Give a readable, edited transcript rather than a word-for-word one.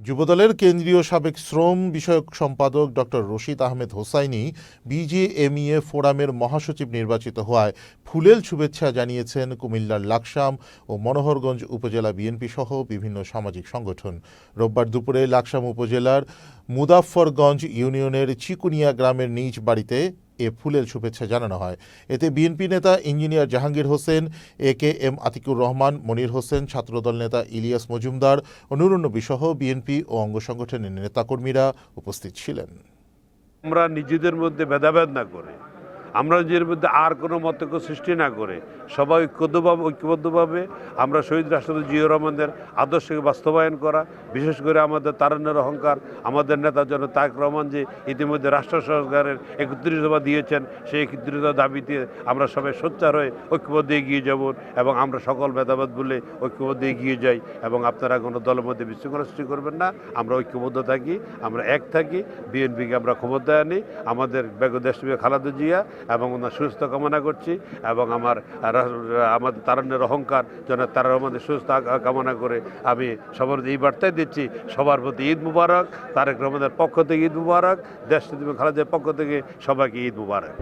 যুবদলের কেন্দ্রীয় সাবেক শ্রম বিষয়ক সম্পাদক ডক্টর রশিদ আহমেদ হোসাইনি বিজেএমইএ ফোরামের মহাসচিব নির্বাচিত হওয়ায় ফুলেল শুভেচ্ছা জানিয়েছেন কুমিল্লার লাকসাম ও মনোহরগঞ্জ উপজেলা বিএনপি সহ বিভিন্ন সামাজিক সংগঠন। রোববার দুপুরে লাকসাম উপজেলার মুদাফফরগঞ্জ ইউনিয়নের চিকুনিয়া গ্রামের নিজ বাড়িতে এ ফুলেল শুভেচ্ছা জানানো হয়। এতে বিএনপি নেতা ইঞ্জিনিয়ার জাহাঙ্গীর হোসেন, একেএম আতিকুর রহমান, মনির হোসেন, ছাত্রদল নেতা ইলিয়াস মজুমদার ও নুরুন নবী সহ বিএনপি ও অঙ্গ সংগঠনের নেতাকর্মীরা উপস্থিত ছিলেন। আমরা নিজেদের মধ্যে ভেদাভেদ না করে, আমরা নিজের মধ্যে আর কোনো মতৈক্য সৃষ্টি না করে সবাই ঐক্যবদ্ধভাবে আমরা শহীদ রাষ্ট্রপতি জিয়াউর রহমানের আদর্শকে বাস্তবায়ন করা, বিশেষ করে আমাদের তারুণ্যের অহংকার আমাদের নেতা জনাব তারেক রহমান যে ইতিমধ্যে রাষ্ট্র সংস্কারের 31 দফা দিয়েছেন, সেই 31 দফা দাবিতে আমরা সবাই সোচ্চার হয়ে ঐক্যবদ্ধ এগিয়ে যাব এবং আমরা সকল ভেদাভেদ বলে ঐক্যবদ্ধ এগিয়ে যাই এবং আপনারা কোনো দলের মধ্যে বিশৃঙ্খলা সৃষ্টি করবেন না। আমরা ঐক্যবদ্ধ থাকি, আমরা এক থাকি, বিএনপিকে আমরা ক্ষমতায় আনি, আমাদের বেগম দেশপ্রিয় খালেদা জিয়া এবং ওনার সুস্থ কামনা করছি এবং আমাদের তারুণ্যের অহংকার যেন তারা আমাদের সুস্থ কামনা করে আমি সবার এই বার্তাই দিচ্ছি, সবার প্রতি ঈদ মুবারক, তারেক রহমানের পক্ষ থেকে ঈদ মুবারক, দেশপ্রিয় খালেদার পক্ষ থেকে সবাইকে ঈদ মুবারক।